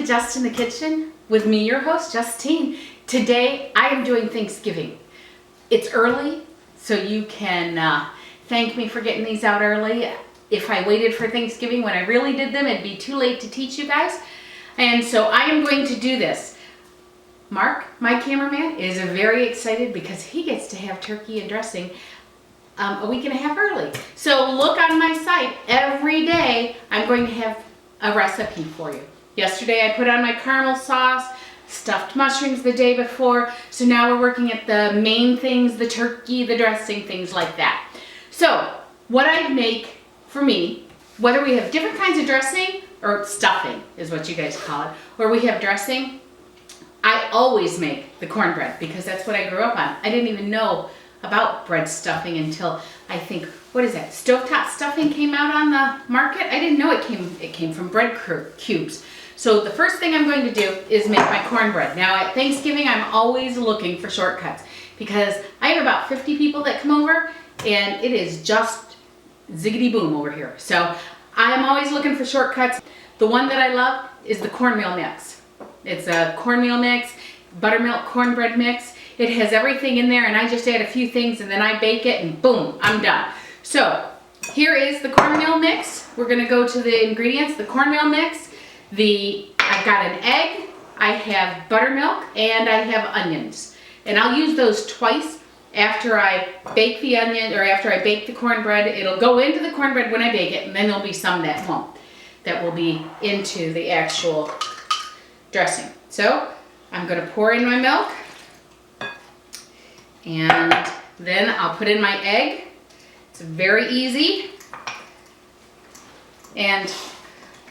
to Just in the Kitchen with me, your host, Justine. Today, I am doing Thanksgiving. It's early, so you can thank me for getting these out early. If I waited for Thanksgiving when I really did them, it'd be too late to teach you guys. And so I am going to do this. Mark, my cameraman, is very excited because he gets to have turkey and dressing a week and a half early. So look on my site. Every day, I'm going to have a recipe for you. Yesterday, I put on my caramel sauce, stuffed mushrooms the day before. So now we're working at the main things, the turkey, the dressing, things like that. So what I make for me, whether we have different kinds of dressing or stuffing is what you guys call it, or we have dressing, I always make the cornbread because that's what I grew up on. I didn't even know about bread stuffing until I think, what is that? Stovetop stuffing came out on the market. I didn't know it came from bread cubes. So the first thing I'm going to do is make my cornbread. Now at Thanksgiving, I'm always looking for shortcuts because I have about 50 people that come over and it is just ziggity boom over here. So I'm always looking for shortcuts. The one that I love is the cornmeal mix. It's a cornmeal mix, buttermilk cornbread mix. It has everything in there and I just add a few things and then I bake it and boom, I'm done. So here is the cornmeal mix. We're gonna go to the ingredients. The cornmeal mix, I've got an egg, I have buttermilk, and I have onions. And I'll use those twice after I bake the onion, or after I bake the cornbread. It'll go into the cornbread when I bake it, and then there'll be some that won't, that will be into the actual dressing. So I'm gonna pour in my milk, and then I'll put in my egg. It's very easy. And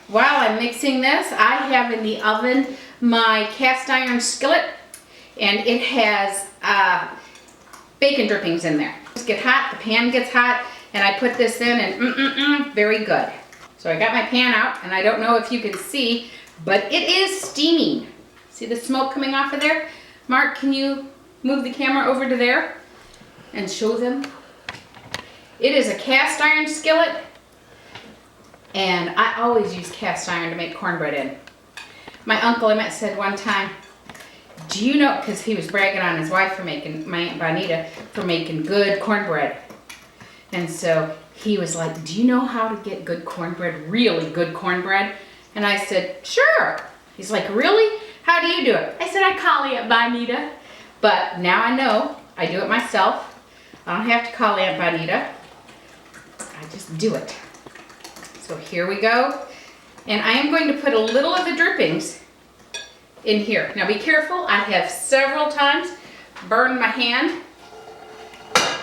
while I'm mixing this, I have in the oven my cast iron skillet, and it has bacon drippings in there. Just get hot, the pan gets hot, and I put this in and very good. So I got my pan out, and I don't know if you can see, but it is steaming. See the smoke coming off of there? Mark, can you move the camera over to there and show them? It is a cast iron skillet, and I always use cast iron to make cornbread in. My uncle Emmett said one time, do you know, because he was bragging on his wife for making, my Aunt Bonita, for making good cornbread. And so he was like, do you know how to get good cornbread, really good cornbread? And I said, sure. He's like, really? How do you do it? I said, I call Aunt Bonita. But now I know, I do it myself. I don't have to call Aunt Bonita. I just do it. So here we go. And I am going to put a little of the drippings in here. Now be careful, I have several times burned my hand. A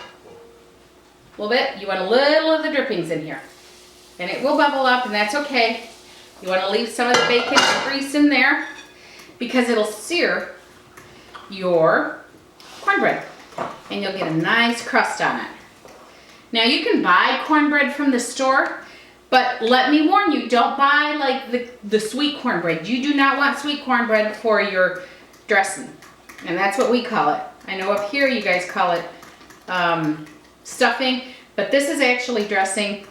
little bit, you want a little of the drippings in here. And it will bubble up and that's okay. You want to leave some of the bacon grease in there because it'll sear your cornbread and you'll get a nice crust on it. Now you can buy cornbread from the store, but let me warn you, don't buy like the sweet cornbread. You do not want sweet cornbread for your dressing. And that's what we call it. I know up here you guys call it stuffing, but this is actually dressing.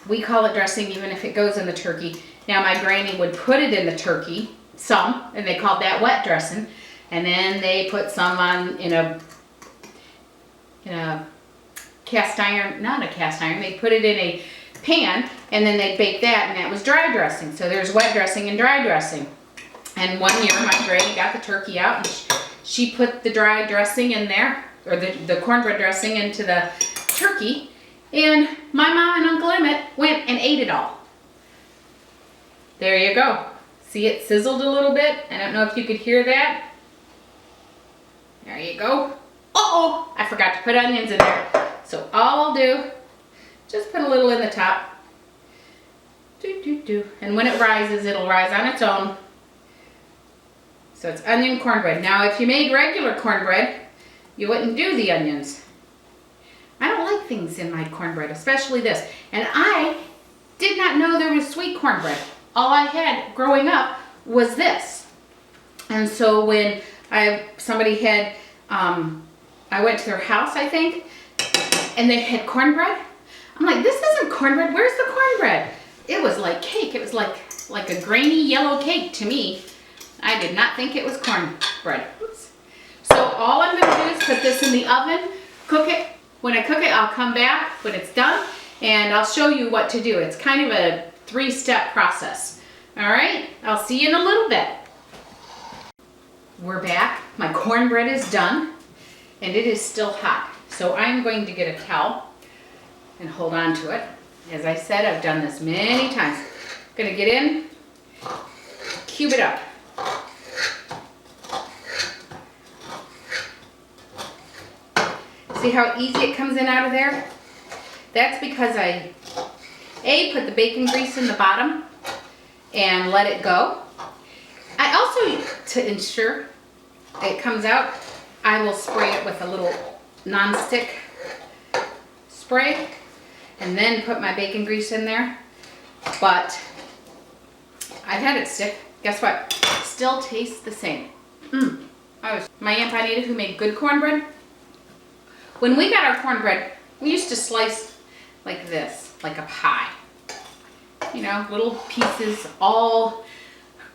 We call it dressing even if it goes in the turkey. Now my granny would put it in the turkey, some, and they called that wet dressing. And then they put some on in a cast iron, not a cast iron, they put it in a pan and then they bake that and that was dry dressing. So there's wet dressing and dry dressing. And one year my granny got the turkey out and she put the dry dressing in there, or the cornbread dressing into the turkey, and my mom and Uncle Emmett went and ate it all. There you go. See, it sizzled a little bit. I don't know if you could hear that. There you go. Uh-oh, I forgot to put onions in there. So all I'll do, just put a little in the top. And when it rises, it'll rise on its own. So it's onion cornbread. Now if you made regular cornbread, you wouldn't do the onions. I don't like things in my cornbread, especially this. And I did not know there was sweet cornbread. All I had growing up was this. And so when somebody had, I went to their house, I think, and they had cornbread. I'm like, this isn't cornbread. Where's the cornbread? It was like cake. It was like like a grainy yellow cake to me. I did not think it was cornbread. Oops. So all I'm going to do is put this in the oven, cook it. When I cook it, I'll come back when it's done and I'll show you what to do. It's kind of a 3-step process. All right, I'll see you in a little bit. We're back. My cornbread is done and it is still hot. So I'm going to get a towel and hold on to it. As I said, I've done this many times. I'm going to get in, cube it up. See how easy it comes in out of there? That's because I, put the bacon grease in the bottom and let it go. I also, to ensure it comes out, I will spray it with a little non-stick spray and then put my bacon grease in there. But I've had it stick. Guess what? It still tastes the same. My Aunt Bonita, who made good cornbread, when we got our cornbread, we used to slice like this, like a pie. You know, little pieces, all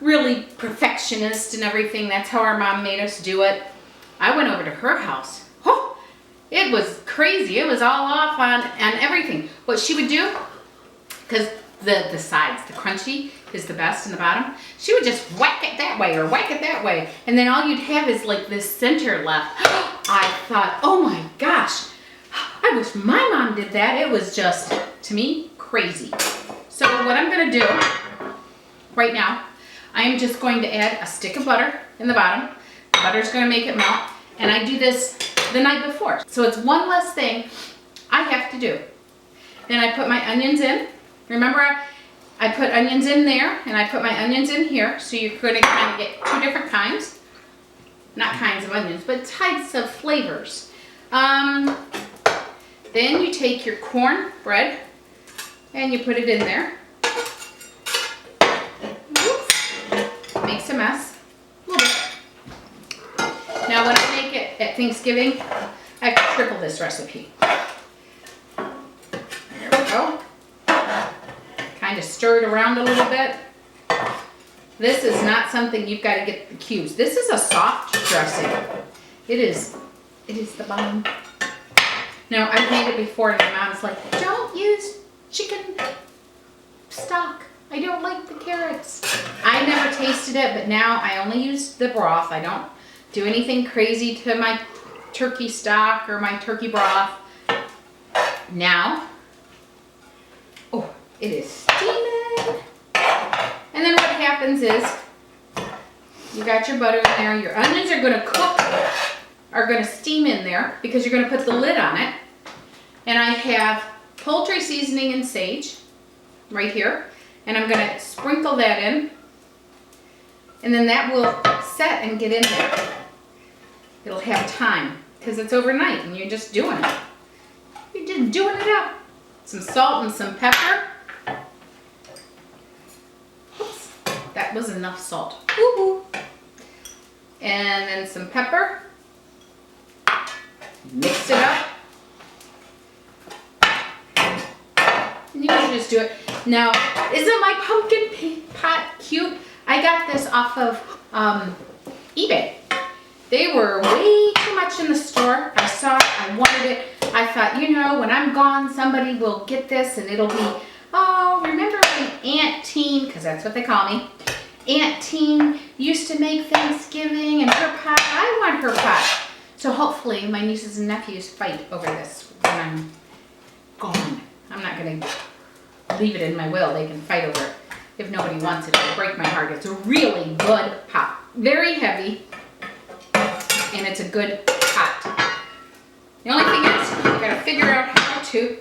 really perfectionist and everything. That's how our mom made us do it. I went over to her house. Oh, it was crazy. It was all off on everything. What she would do, because the sides, the crunchy is the best in the bottom, she would just whack it that way or whack it that way. And then all you'd have is like this center left. I thought, oh my gosh, I wish my mom did that. It was just, to me, crazy. So what I'm gonna do right now, I am just going to add a stick of butter in the bottom. The butter's gonna make it melt. And I do this the night before. So it's one less thing I have to do. Then I put my onions in. Remember, I put onions in there and I put my onions in here. So you're gonna kind of get 2 different kinds. Not kinds of onions, but types of flavors. Then you take your cornbread and you put it in there. Oops. Makes a mess. A little bit. Now when I make it at Thanksgiving, I have to triple this recipe. There we go. Kind of stir it around a little bit. This is not something you've got to get the cubes. This is a soft dressing. It is the bomb. Now, I've made it before and my mom's like, don't use chicken stock. I don't like the carrots. I never tasted it, but now I only use the broth. I don't do anything crazy to my turkey stock or my turkey broth. Now, oh, it is steaming. And then what happens is, you got your butter in there, your onions are gonna cook, are gonna steam in there because you're gonna put the lid on it. And I have poultry seasoning and sage right here. And I'm gonna sprinkle that in. And then that will set and get in there. It'll have time because it's overnight and you're just doing it. You're just doing it up. Some salt and some pepper. Oops, that was enough salt. Woo-hoo. And then some pepper. Mix it up. And you can just do it. Now, isn't my pumpkin pot cute? I got this off of eBay. They were way too much in the store. I saw it, I wanted it. I thought, you know, when I'm gone, somebody will get this and it'll be, oh, remember when Aunt Teen, because that's what they call me, Aunt Teen used to make Thanksgiving and her pot. I want her pot. So hopefully my nieces and nephews fight over this when I'm gone. I'm not going to leave it in my will. They can fight over it. If nobody wants it, it'll break my heart. It's a really good pot. Very heavy. And it's a good pot. The only thing is, you gotta figure out how to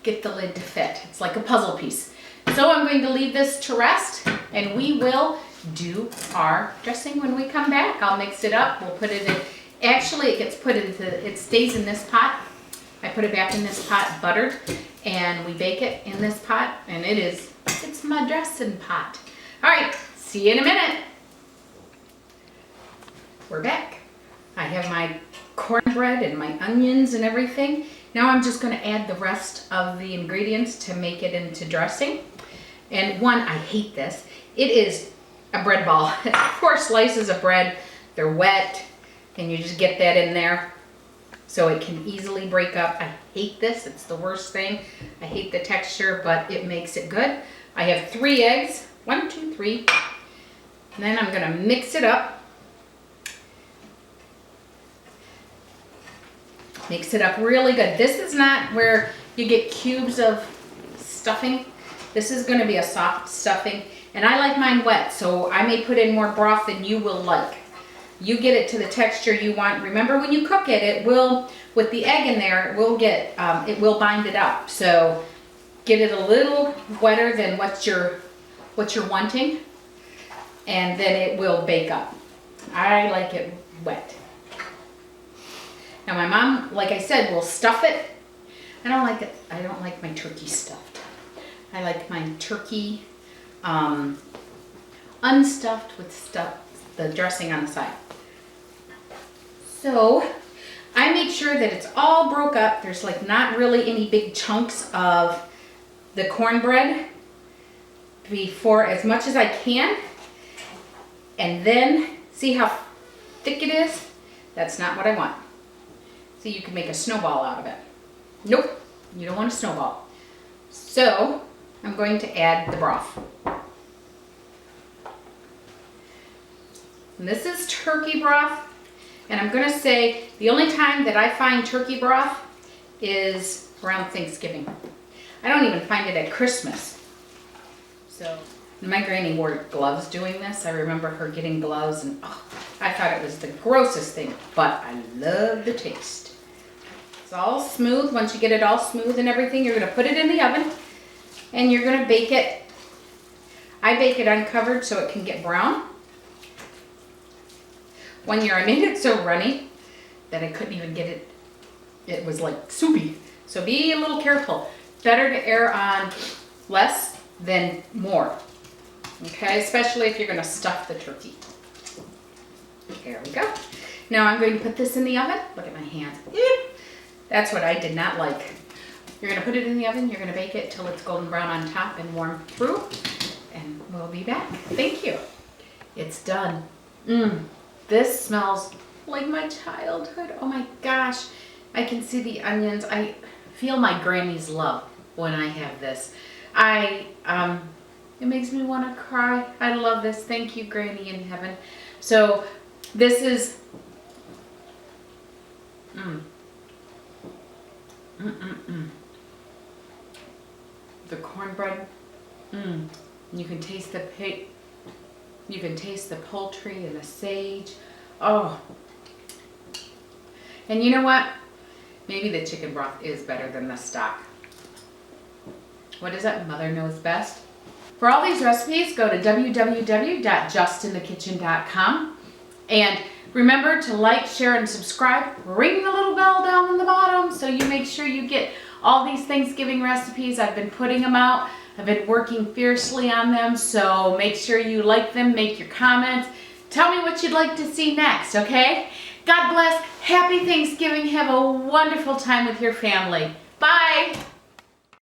get the lid to fit. It's like a puzzle piece. So I'm going to leave this to rest and we will do our dressing when we come back. I'll mix it up. We'll put it in. Actually, it gets put into, it stays in this pot. I put it back in this pot buttered and we bake it in this pot and it's my dressing pot. All right, see you in a minute. We're back. I have my cornbread and my onions and everything. Now I'm just going to add the rest of the ingredients to make it into dressing. And one, I hate this. It is a bread ball. 4 slices of bread. They're wet, and you just get that in there so it can easily break up. I hate this. It's the worst thing. I hate the texture, but it makes it good. I have 3 eggs. 1, 2, 3. And then I'm gonna mix it up. Mix it up really good. This is not where you get cubes of stuffing. This is gonna be a soft stuffing. And I like mine wet, so I may put in more broth than you will like. You get it to the texture you want. Remember, when you cook it, it will, with the egg in there, it will bind it up. So get it a little wetter than what you're wanting, and then it will bake up. I like it wet. Now my mom, like I said, will stuff it. I don't like it. I don't like my turkey stuffed. I like my turkey unstuffed with the dressing on the side. So I make sure that it's all broke up. There's like not really any big chunks of the cornbread before, as much as I can. And then see how thick it is? That's not what I want. See, you can make a snowball out of it. Nope, you don't want a snowball. So I'm going to add the broth. And this is turkey broth. And I'm gonna say the only time that I find turkey broth is around Thanksgiving. I don't even find it at Christmas. So my granny wore gloves doing this. I remember her getting gloves, and I thought it was the grossest thing, but I love the taste. It's all smooth. Once you get it all smooth and everything, you're gonna put it in the oven and you're gonna bake it. I bake it uncovered so it can get brown. One year I made it so runny that I couldn't even get it. It was like soupy. So be a little careful. Better to err on less than more. Okay, especially if you're gonna stuff the turkey. There we go. Now I'm going to put this in the oven. Look at my hands. That's what I did not like. You're gonna put it in the oven, you're gonna bake it till it's golden brown on top and warm through, and we'll be back. Thank you. It's done. This smells like my childhood. Oh my gosh. I can see the onions. I feel my granny's love when I have this. It makes me want to cry. I love this. Thank you, Granny in heaven. So this is, the cornbread. You can taste the pig. You can taste the poultry and the sage. Oh. And you know what? Maybe the chicken broth is better than the stock. What is it? Mother knows best. For all these recipes, go to www.justinthekitchen.com. And remember to like, share, and subscribe. Ring the little bell down in the bottom so you make sure you get all these Thanksgiving recipes. I've been putting them out. I've been working fiercely on them, so make sure you like them, make your comments. Tell me what you'd like to see next, okay? God bless. Happy Thanksgiving. Have a wonderful time with your family. Bye.